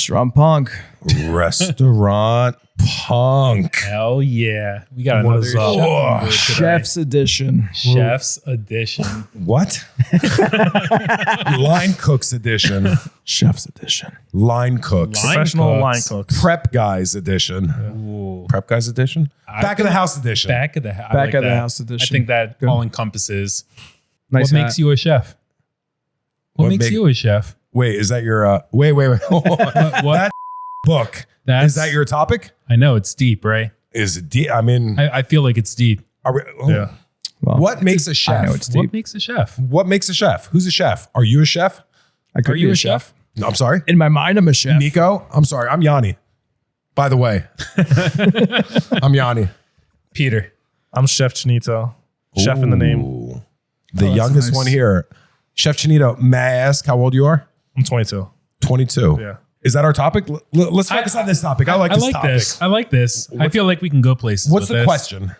Restaurant punk. Restaurant punk. Hell yeah. We got What another is up? chef today. Chef's edition. Chef's edition. What? Line cooks edition. Chef's edition. Line cooks. Line Professional cooks. line cooks. Prep guys edition. Ooh. Prep guys edition. Back of the house edition. Back of the house. Back of the house edition. I think that Good. all encompasses. Nice what makes you a chef? What makes you a chef? Wait, is that your wait. What? That book. Is that your topic? I know it's deep, right? Is it deep? I mean, I feel like it's deep. are we, Yeah. Well, what makes a I chef? know it's deep. What makes a chef? What makes a chef? Who's a chef? Are you a chef? I could Are be you a a chef. chef? No, I'm sorry. In my mind, I'm a chef. Nico? I'm sorry. I'm Yianni. By the way, I'm Yianni. Peter. I'm Chef Chinito. Chef in the name. Ooh. The that's youngest nice. one here. Chef Chinito, may I ask how old you are? I'm 22. 22. Yeah. Is that our topic? Let's focus on this topic. I like this topic. I like this. I feel like we can go places. What's with the this. question?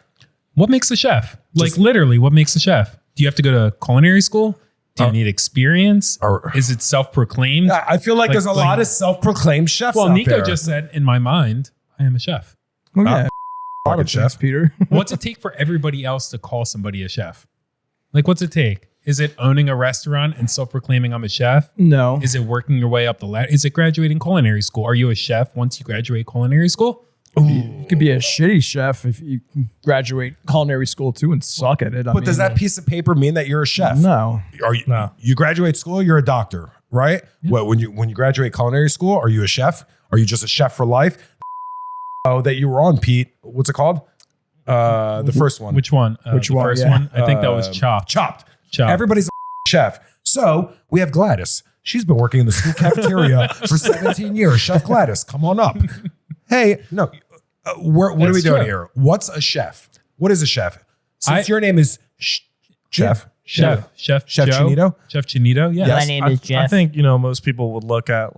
What makes a chef? Just- Like literally, what makes a chef? Do you have to go to culinary school? Do you need experience? or- Is it self-proclaimed? I feel like there's a lot of self-proclaimed chefs Well, out Nico there. just said, in my mind, I am a chef. Oh, yeah. Fucking chef. Peter. What's it take for everybody else to call somebody a chef? Like, what's it take? Is it owning a restaurant and self-proclaiming I'm a chef? No. Is it working your way up the ladder? Is it graduating culinary school? Are you a chef once you graduate culinary school? You could be a shitty chef if you graduate culinary school too and suck at it. But does that piece of paper mean that you're a chef? No. Are you? No. You graduate school, you're a doctor, right? What when you graduate culinary school, are you a chef? Are you just a chef for life? Oh, that you were on, Pete. What's it called? The first one. Which one? Which the one? First Yeah. one? I think that was Chopped. Chopped. Chopped. Everybody's a chef. So we have Gladys. She's been working in the school cafeteria for 17 years. Chef Gladys, come on up. Hey, no, what are we That's doing true. here? What's a chef? What is a chef? Since your name is Chef. Chef Joe? Chinito? Chef Chinito, yeah. Yes. My name I, is Jeff. I think, most people would look at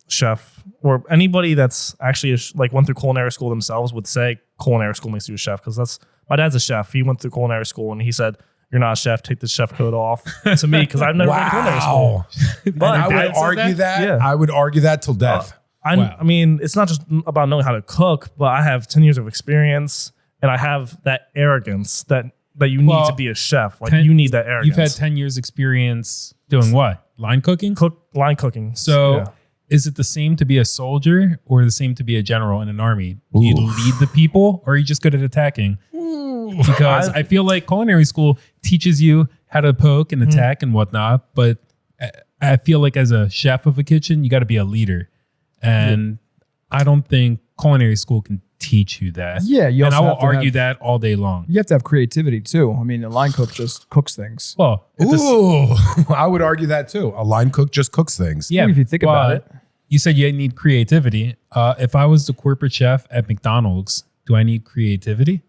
chef or anybody that's actually like went through culinary school themselves would say culinary school makes you a chef because my dad's a chef. He went through culinary school and he said, "You're not a chef. Take the chef coat off." To me, because I've never been to culinary school. And I would dad said argue that. Yeah. I would argue that till death. Wow. I mean, it's not just about knowing how to cook, but I have 10 years of experience and I have that arrogance that you need to be a chef. Like you need that arrogance. You've had 10 years experience doing what? Line cooking? line cooking. So yeah. is it the same to be a soldier or the same to be a general in an army? Do you lead the people or are you just good at attacking? Because I feel like culinary school teaches you how to poke and attack and whatnot. But I feel like as a chef of a kitchen, you got to be a leader. And I don't think culinary school can teach you that. Yeah, you and I also will have to argue have- that all day long. You have to have creativity too. I mean, a line cook just cooks things. Well, Ooh, I would argue that too. A line cook just cooks things. yeah, if you think about it. You said you need creativity. If I was the corporate chef at McDonald's, do I need creativity?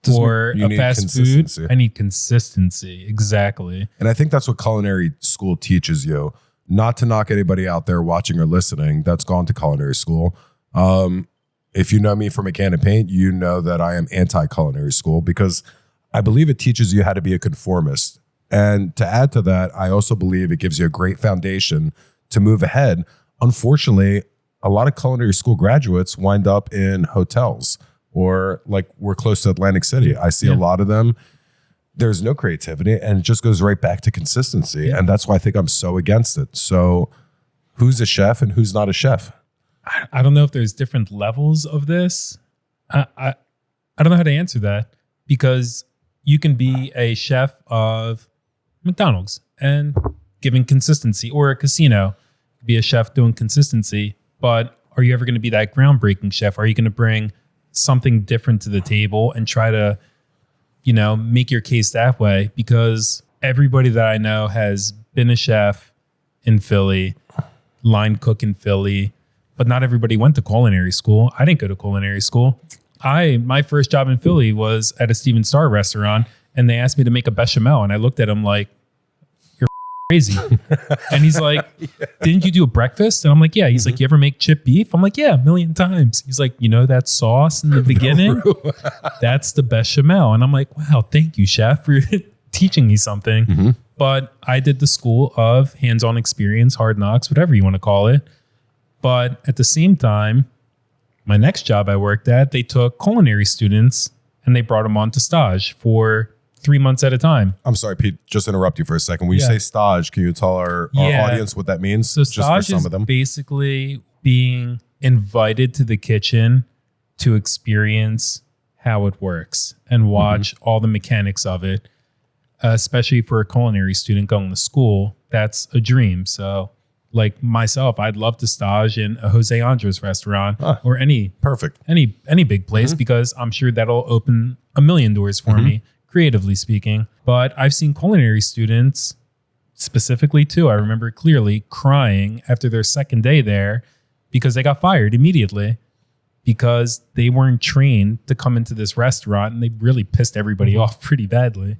For You a need fast food, consistency. I need consistency. Exactly. And I think that's what culinary school teaches you. Not to knock anybody out there watching or listening that's gone to culinary school. If you know me from a can of paint, you know that I am anti-culinary school because I believe it teaches you how to be a conformist. And to add to that, I also believe it gives you a great foundation to move ahead. Unfortunately, a lot of culinary school graduates wind up in hotels or like we're close to Atlantic City. I see a lot of them. There's no creativity and it just goes right back to consistency. And that's why I think I'm so against it. So who's a chef and who's not a chef? I don't know if there's different levels of this. I don't know how to answer that because you can be a chef of McDonald's and giving consistency, or a casino, be a chef doing consistency. But are you ever going to be that groundbreaking chef? Are you going to bring something different to the table and try to, make your case that way? Because everybody that I know has been a chef in Philly, line cook in Philly, but not everybody went to culinary school. I didn't go to culinary school. My first job in Philly was at a Steven Starr restaurant, and they asked me to make a bechamel, and I looked at him like, "You're crazy." And he's like, "Didn't you do a breakfast?" And I'm like, "Yeah." He's like, "You ever make chipped beef?" I'm like, "Yeah, a million times." He's like, that sauce in the beginning? That's the bechamel. And I'm like, "Wow, thank you, chef, for teaching me something." But I did the school of hands-on experience, hard knocks, whatever you want to call it. But at the same time, my next job I worked at, they took culinary students and they brought them on to stage for 3 months at a time. I'm sorry, Pete, just interrupt you for a second. When you say stage, can you tell our audience what that means? So just for stage some is of them. basically being invited to the kitchen to experience how it works and watch all the mechanics of it, especially for a culinary student going to school. That's a dream. So like myself, I'd love to stage in a Jose Andres restaurant or any big place because I'm sure that'll open a million doors for me, creatively speaking. But I've seen culinary students specifically too. I remember clearly crying after their second day there because they got fired immediately because they weren't trained to come into this restaurant, and they really pissed everybody off pretty badly.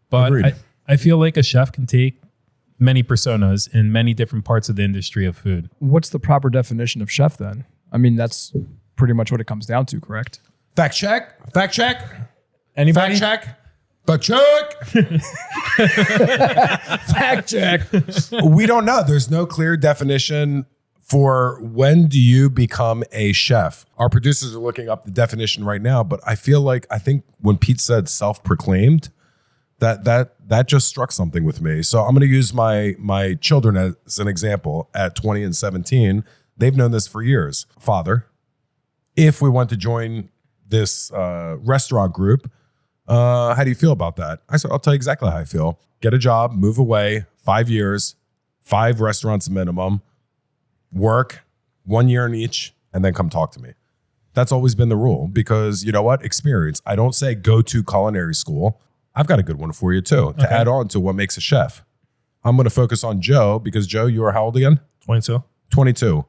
But I feel like a chef can take many personas in many different parts of the industry of food. What's the proper definition of chef then? I mean, that's pretty much what it comes down to, correct? Fact check. Anybody? Fact check. Fact check. Fact check. We don't know. There's no clear definition for when do you become a chef. Our producers are looking up the definition right now, but I think when Pete said self-proclaimed, that just struck something with me. So I'm going to use my children as an example. At 20 and 17, they've known this for years. Father, if we want to join this restaurant group, how do you feel about that? I said, I'll tell you exactly how I feel. Get a job, move away, 5 years, 5 restaurants minimum, work 1 year in each, and then come talk to me. That's always been the rule because you know what? Experience. I don't say go to culinary school. I've got a good one for you too, to add on to what makes a chef. I'm going to focus on Joe because Joe, you are how old again? 22. 22.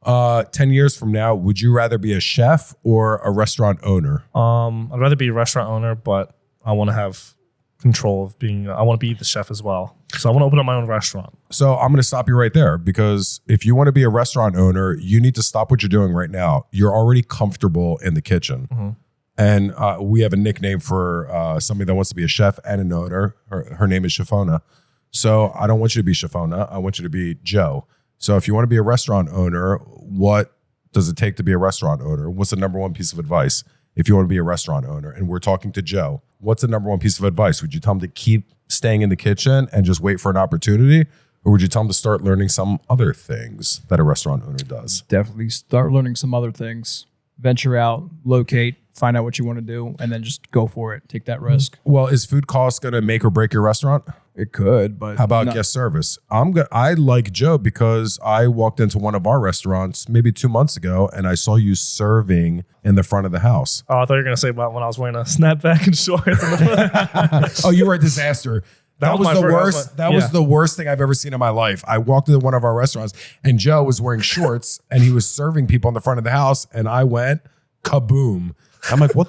10 years from now, would you rather be a chef or a restaurant owner? I'd rather be a restaurant owner, but I want to have control of I want to be the chef as well. So I want to open up my own restaurant. So I'm going to stop you right there because if you want to be a restaurant owner, you need to stop what you're doing right now. You're already comfortable in the kitchen. And we have a nickname for somebody that wants to be a chef and an owner. Her name is Chefona. So I don't want you to be Chefona. I want you to be Joe. So if you want to be a restaurant owner, what does it take to be a restaurant owner? What's the number one piece of advice if you want to be a restaurant owner? And we're talking to Joe. What's the number one piece of advice? Would you tell him to keep staying in the kitchen and just wait for an opportunity? Or would you tell him to start learning some other things that a restaurant owner does? Definitely start learning some other things. Venture out, locate, find out what you want to do, and then just go for it. Take that risk. Well, is food cost going to make or break your restaurant? It could, but how about guest service? I like Joe because I walked into one of our restaurants maybe 2 months ago and I saw you serving in the front of the house. Oh, I thought you were going to say about when I was wearing a snapback and shorts. Oh, you were a disaster. That was the worst. That was the worst thing I've ever seen in my life. I walked into one of our restaurants and Joe was wearing shorts and he was serving people in the front of the house and I went kaboom. I'm like, what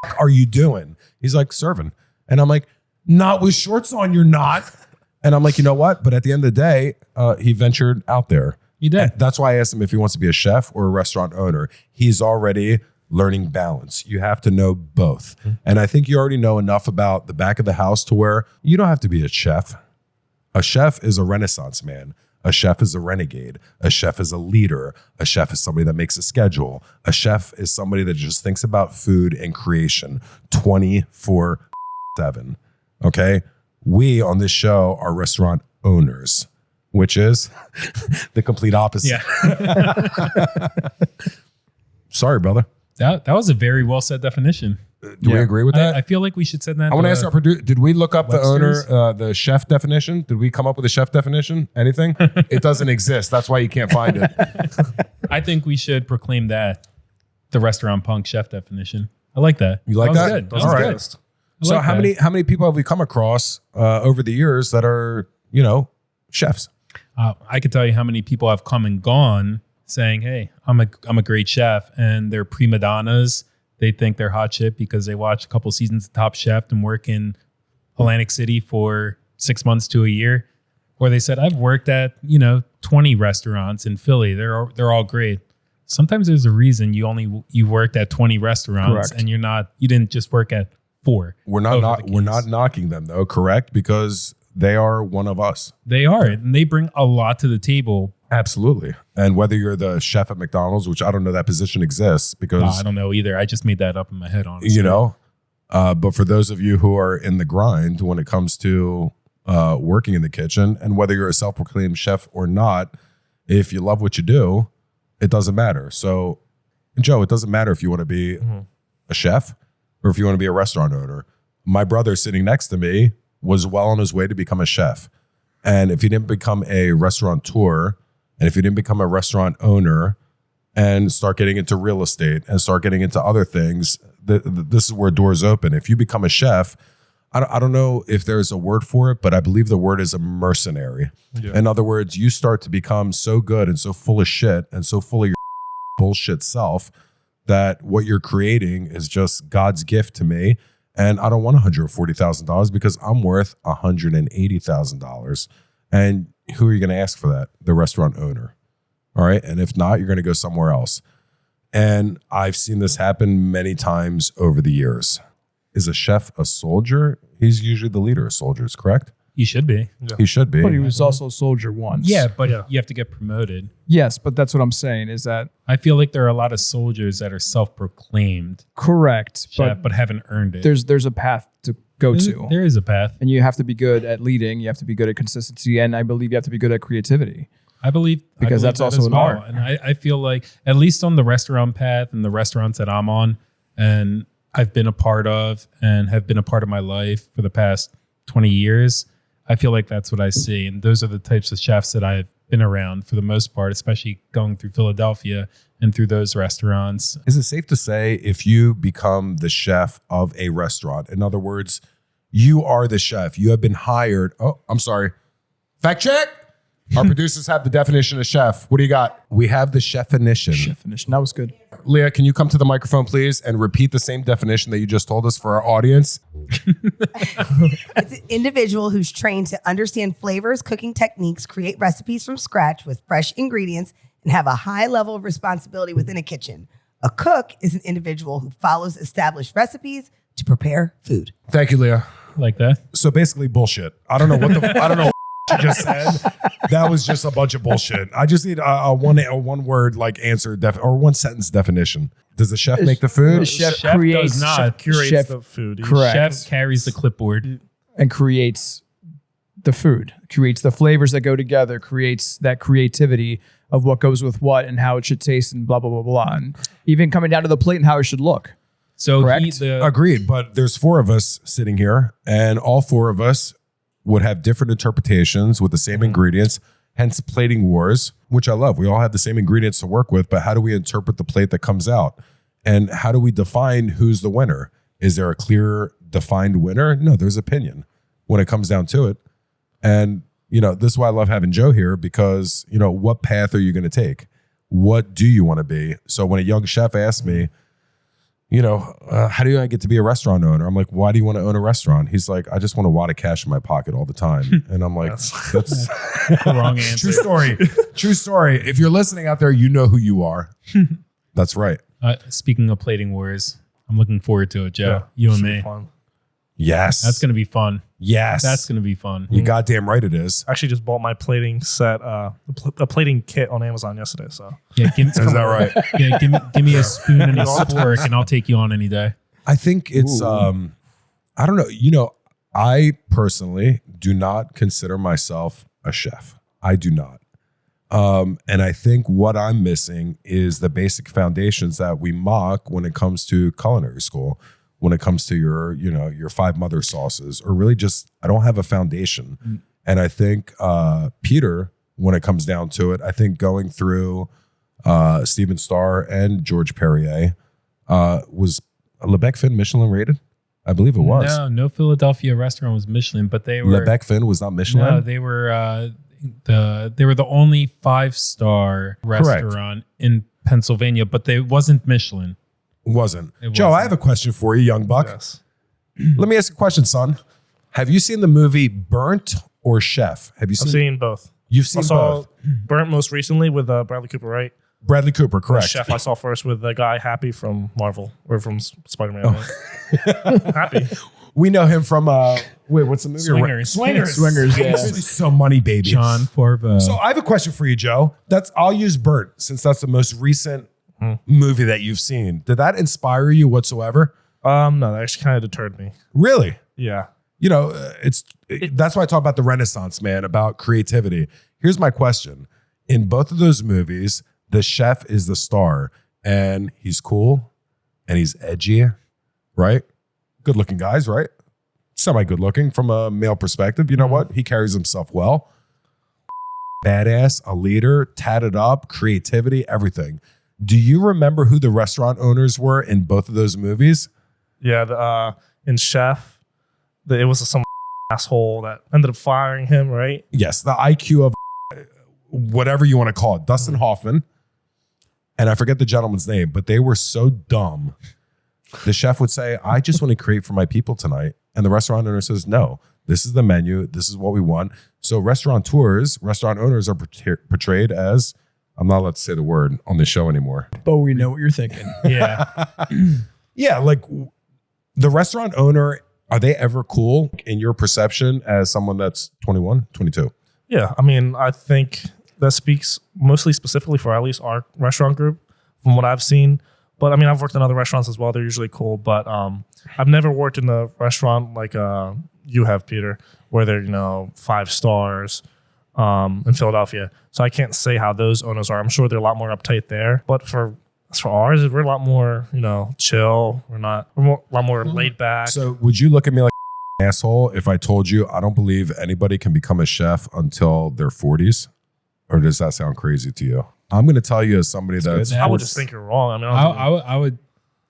the are you doing? He's like, serving. And I'm like, not with shorts on, you're not. And I'm like, you know what? But at the end of the day, he ventured out there. You did. That's why I asked him if he wants to be a chef or a restaurant owner. He's already learning balance. You have to know both. And I think you already know enough about the back of the house to where you don't have to be a chef. A chef is a Renaissance man. A chef is a renegade. A chef is a leader. A chef is somebody that makes a schedule. A chef is somebody that just thinks about food and creation 24/7. Okay? We on this show are restaurant owners, which is the complete opposite. Yeah. Sorry, brother. That was a very well said definition. Do we agree with that? I feel like we should send that. I want to ask our producer, did we look up the Webster's? owner, the chef definition? Did we come up with a chef definition? Anything? It doesn't exist. That's why you can't find it. I think we should proclaim that the restaurant punk chef definition. I like that. You like was that? Good. That All was right. good. I So like how that. many people have we come across over the years that are, chefs? I could tell you how many people have come and gone saying, "Hey, I'm a great chef," and they're prima donnas. They think they're hot shit because they watch a couple seasons of Top Chef and work in Atlantic City for 6 months to a year. Or they said, "I've worked at 20 restaurants in Philly. They're all great." Sometimes there's a reason you worked at 20 restaurants. Correct. And you didn't just work at 4. We're not knocking them though, correct? Because they are one of us. They are, and they bring a lot to the table. Absolutely. And whether you're the chef at McDonald's, which I don't know that position exists because I don't know either. I just made that up in my head, honestly. you know, but for those of you who are in the grind when it comes to working in the kitchen, and whether you're a self-proclaimed chef or not, if you love what you do, it doesn't matter. So, Joe, it doesn't matter if you want to be a chef or if you want to be a restaurant owner. My brother sitting next to me was well on his way to become a chef. And if he didn't become a restaurateur, and if you didn't become a restaurant owner and start getting into real estate and start getting into other things, this is where doors open. If you become a chef, I don't know if there's a word for it, but I believe the word is a mercenary. Yeah. In other words, you start to become so good and so full of shit and so full of your bullshit self that what you're creating is just God's gift to me. And I don't want $140,000 because I'm worth $180,000. And who are you going to ask for that? The restaurant owner. All right. And if not, you're going to go somewhere else. And I've seen this happen many times over the years. Is a chef a soldier? He's usually the leader of soldiers, correct? He should be. Yeah. He should be. But he was also a soldier once. Yeah, but you have to get promoted. Yes, but that's what I'm saying is that I feel like there are a lot of soldiers that are self-proclaimed correct, chef, but haven't earned it. there's a path to go to. There is a path. And you have to be good at leading. You have to be good at consistency. And I believe you have to be good at creativity. I believe that's that also as an well. art. And I feel like at least on the restaurant path and the restaurants that I'm on and I've been a part of and have been a part of my life for the past 20 years, I feel like that's what I see. And those are the types of chefs that I've been around for the most part, especially going through Philadelphia and through those restaurants. Is it safe to say if you become the chef of a restaurant, in other words, you are the chef, you have been hired. Oh, I'm sorry. Fact check. Our producers have the definition of chef. What do you got? We have the chefinition. Definition. That was good. Leah, can you come to the microphone, please, and repeat the same definition that you just told us for our audience? It's an individual who's trained to understand flavors, cooking techniques, create recipes from scratch with fresh ingredients, and have a high level of responsibility within a kitchen. A cook is an individual who follows established recipes to prepare food. Thank you, Leah. Like that. So basically, bullshit. I don't know what I don't know what you just said. That was just a bunch of bullshit. I just need a one word like answer or one sentence definition. Does the chef make the food? The chef Chef creates does not. Chef curates Chef- the food. correct. Chef carries the clipboard. and creates the food, creates the flavors that go together, creates that creativity of what goes with what and how it should taste and blah, blah, blah, blah. And even coming down to the plate and how it should look. So Correct. Agreed. But there's four of us sitting here, and all four of us would have different interpretations with the same ingredients, hence plating wars, which I love. We all have the same ingredients to work with, but how do we interpret the plate that comes out? And how do we define who's the winner? Is there a clear defined winner? No, there's opinion when it comes down to it. And, this is why I love having Joe here because, what path are you going to take? What do you want to be? So when a young chef asks me, how do I get to be a restaurant owner? I'm like, why do you want to own a restaurant? He's like, I just want a wad of cash in my pocket all the time. And I'm like, that's the wrong answer. true story. True story. If you're listening out there, you know who you are. That's right. Speaking of plating wars, I'm looking forward to it, Joe. You and should be me. fun. Yes. That's going to be fun. yes. That's going to be fun. you goddamn right it is. I actually just bought my plating set, a plating kit on Amazon yesterday. So Yeah, Is that right? Yeah, give me a spoon and a spork, and I'll take you on any day. I think it's I don't know. I personally do not consider myself a chef. I do not. And I think what I'm missing is the basic foundations that we mock when it comes to culinary school, when it comes to your five mother sauces, or really just I don't have a foundation. And I think Peter, when it comes down to it, I think going through Steven Starr and George Perrier was Lebec Fin Michelin rated? I believe it was. No Philadelphia restaurant was Michelin, but they were Lebec Fin was not Michelin. No, they were the only 5-star restaurant in Pennsylvania, but they wasn't Michelin. Wasn't. It Joe, I wasn't. have a question for you, young buck. yes. Let me ask you a question, son. Have you seen the movie Burnt or Chef? Have you I've seen? seen both. You've I seen saw both. Burnt most recently with Bradley Cooper, right? Bradley Cooper, The correct. chef I saw first with the guy Happy from Marvel or from Spider-Man. Right? Happy. We know him from Wait, what's the movie? Swingers. Swingers, yeah. So money, baby. John Forvo. So I have a question for you, Joe. I'll use Bert since that's the most recent movie that you've seen. Did that inspire you whatsoever? No, that actually kind of deterred me. Really? Yeah. You know, that's why I talk about the Renaissance, man, about creativity. Here's my question. In both of those movies, the chef is the star and he's cool and he's edgy, right? Good looking guys, right? Semi good looking from a male perspective. You know what? He carries himself well. Badass, a leader, tatted up, creativity, everything. Do you remember who the restaurant owners were in both of those movies? Yeah. In Chef, it was some asshole that ended up firing him, right? Yes, the IQ of whatever you want to call it. Dustin Hoffman. And I forget the gentleman's name, but they were so dumb. The chef would say, I just want to create for my people tonight. And the restaurant owner says, no, this is the menu. This is what we want. So restaurant owners are portrayed as, I'm not allowed to say the word on the show anymore. But we know what you're thinking. yeah. Yeah, like the restaurant owner, are they ever cool in your perception as someone that's 21, 22? Yeah. I mean, I think that speaks mostly specifically for at least our restaurant group from what I've seen. But I mean, I've worked in other restaurants as well. They're usually cool. But I've never worked in a restaurant like you have, Peter, where they're, 5 stars in Philadelphia. So I can't say how those owners are. I'm sure they're a lot more uptight there. But as for ours, we're a lot more, chill. We're a lot more laid back. So would you look at me like an asshole if I told you I don't believe anybody can become a chef until their 40s? Or does that sound crazy to you? I'm going to tell you as somebody that's... I would just think you're wrong. I mean,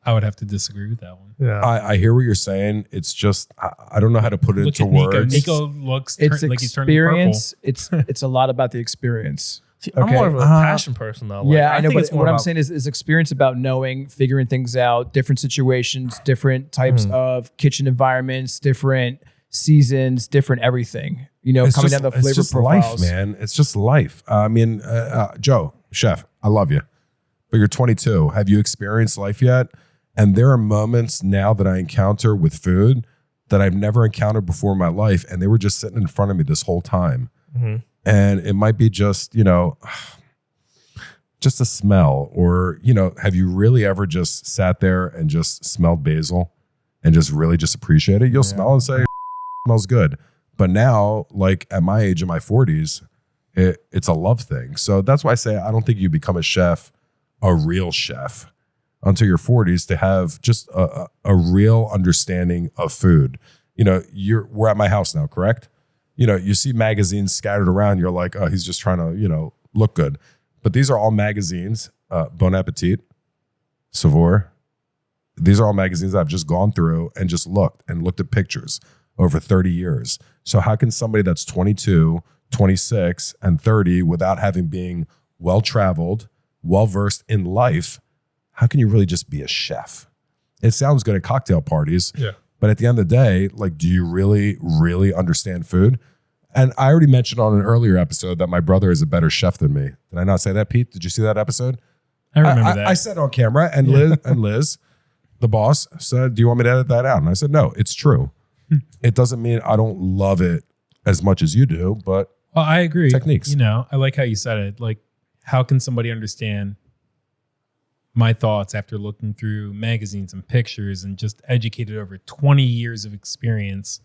I would have to disagree with that one. yeah. I hear what you're saying. It's just, I don't know how to put it Look into at Nico. words. Nico looks It's like he's turning purple. experience. It's a lot about the experience. See, I'm more of a passion person, though. Like, Yeah, I know. think But it's more what I'm about- saying is experience about knowing, figuring things out, different situations, different types of kitchen environments, different seasons, different everything. It's coming just, down the it's flavor just profiles. life, man. It's just life. I mean, Joe, chef, I love you, but you're 22. Have you experienced life yet? And there are moments now that I encounter with food that I've never encountered before in my life, and they were just sitting in front of me this whole time. And it might be just, just a smell, or, have you really ever just sat there and just smelled basil and just really just appreciate it? You'll smell and say, smells good. But now, like at my age, in my 40s, it's a love thing. So that's why I say I don't think you become a chef, a real chef, until your 40s to have just a real understanding of food. We're at my house now, correct? You see magazines scattered around. You're like, oh, he's just trying to, look good. But these are all magazines, Bon Appetit, Savoir. These are all magazines I've just gone through and just looked at pictures over 30 years. So how can somebody that's 22, 26, and 30 without having been well-traveled, well-versed in life, how can you really just be a chef? It sounds good at cocktail parties. Yeah. But at the end of the day, like, do you really, really understand food? And I already mentioned on an earlier episode that my brother is a better chef than me. Did I not say that, Pete? Did you see that episode? I remember that. I said on camera, and Liz, the boss, said, do you want me to edit that out? And I said, no, it's true. It doesn't mean I don't love it as much as you do, but Well, I agree. Techniques. I like how you said it. Like, how can somebody understand my thoughts after looking through magazines and pictures and just educated over 20 years of experience?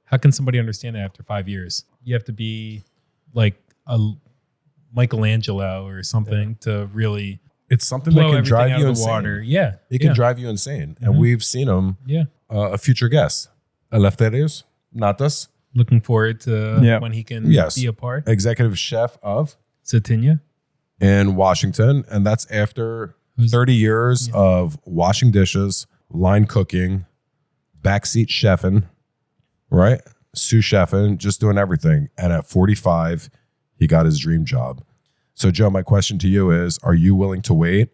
How can somebody understand that after 5 years? You have to be like a Michelangelo or something to really it's something blow that can everything drive out you of the insane. water. Yeah. It can drive you insane. And we've seen them, Yeah. a future guest, Eleftherios Natas, Looking forward to when he can Yes. be a part. executive chef of Satinya. in Washington. And that's after 30 years of washing dishes, line cooking, backseat chefing, right? Sous chefing, just doing everything. And at 45, he got his dream job. So, Joe, my question to you is, are you willing to wait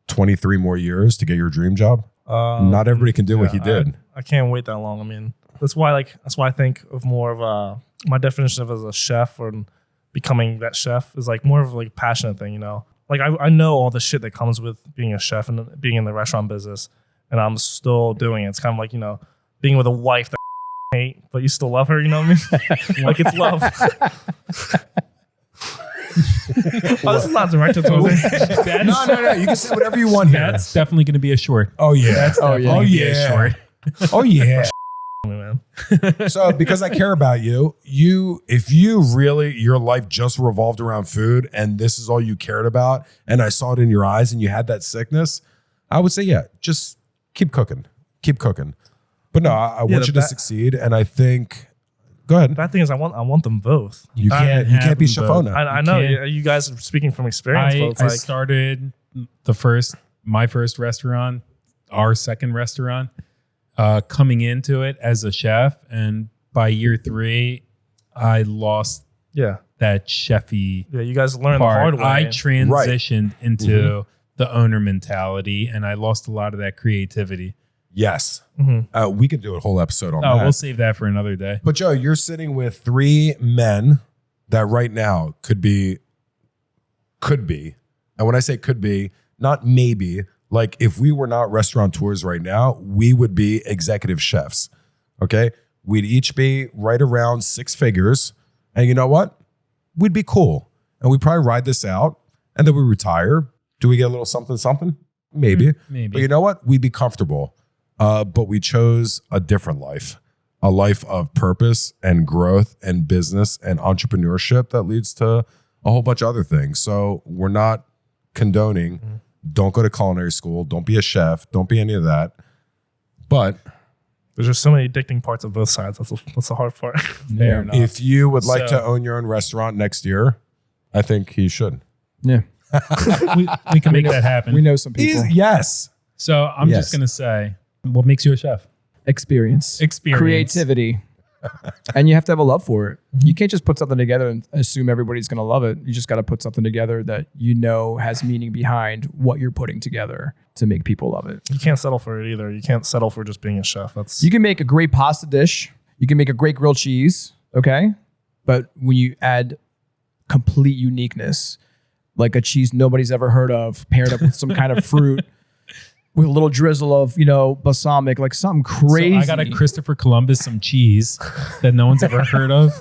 23 more years to get your dream job? Not everybody can do what he did. I can't wait that long. I mean, that's why I think of more of my definition of as a chef or becoming that chef is like more of like a passionate thing, Like I know all the shit that comes with being a chef and being in the restaurant business, and I'm still doing it. It's kind of like, being with a wife that I hate, but you still love her. You know what I mean? Like it's love. Oh, this is not directed towards me. No. You can say whatever you want here. That's definitely going to be a short. Oh yeah. That's definitely gonna be a short. Oh yeah. Man. So because I care about you, if you really, your life just revolved around food and this is all you cared about, and I saw it in your eyes and you had that sickness, I would say, yeah, just keep cooking. But no, I want you to succeed. And I think, go ahead. Bad thing is I want them both. You can't be chef owner. I know you guys are speaking from experience. But it's I like, started my first restaurant, our second restaurant, coming into it as a chef, and by year 3, I lost that chefy you guys learned part. the hard way. I transitioned into the owner mentality, and I lost a lot of that creativity. Yes. We could do a whole episode on Oh, that. we'll save that for another day. But Joe, you're sitting with 3 men that right now could be, and when I say could be, not maybe, like if we were not restaurateurs right now, we would be executive chefs. Okay. We'd each be right around 6 figures. And you know what? We'd be cool. And we'd probably ride this out and then we retire. Do we get a little something? Maybe. Maybe. But you know what? We'd be comfortable. But we chose a different life, a life of purpose and growth and business and entrepreneurship that leads to a whole bunch of other things. So we're not condoning, don't go to culinary school, don't be a chef, don't be any of that. But there's just so many addicting parts of both sides. That's the hard part. Fair enough. if you would like to own your own restaurant next year, I think he should. Yeah. we can make that happen. We know some people. Yes. So I'm just going to say, what makes you a chef? Experience. Creativity. And you have to have a love for it. You can't just put something together and assume everybody's going to love it. You just got to put something together that you know has meaning behind what you're putting together to make people love it. You can't settle for it either. You can't settle for just being a chef. You can make a great pasta dish. You can make a great grilled cheese. Okay. But when you add complete uniqueness, like a cheese nobody's ever heard of, paired up with some kind of fruit, with a little drizzle of, balsamic, like something crazy. So I got a Christopher Columbus some cheese that no one's ever heard of,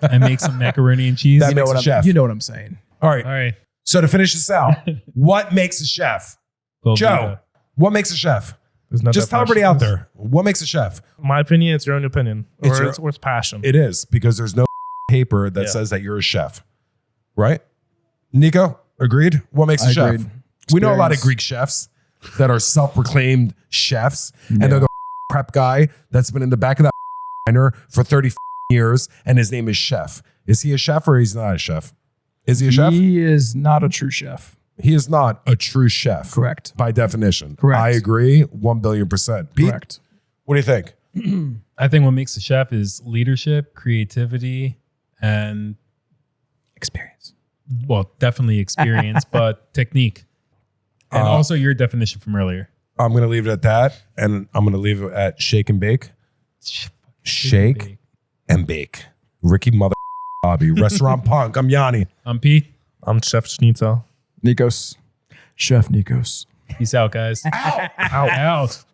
and make some macaroni and cheese. That makes a chef. You know what I'm saying. All right. All right. So to finish this out, what makes a chef? We'll do Joe, that. what makes a chef? There's no Just tell everybody out there, what makes a chef? In my opinion, it's your own opinion. Or it's passion. It is, because there's no paper that says that you're a chef. Right? Nico, agreed? What makes a chef? Agreed. We know a lot of Experience. Greek chefs that are self-proclaimed chefs, and they're the prep guy that's been in the back of that diner for 30 years, and his name is Chef. Is he a chef or he's not a chef? Is he a chef? He is not a true chef. He is not a true chef. Correct. By definition. Correct. I agree 1 billion%. Pete, Correct. what do you think? I think what makes a chef is leadership, creativity, and Experience. well, definitely experience, but technique. And also your definition from earlier. I'm going to leave it at that, and I'm going to leave it at shake and bake. Shake and bake. Ricky mother Bobby, restaurant punk. I'm Yianni. I'm Pete. I'm Chef Schnitzel. Nikos. Chef Nikos. Peace out, guys. Out. Out.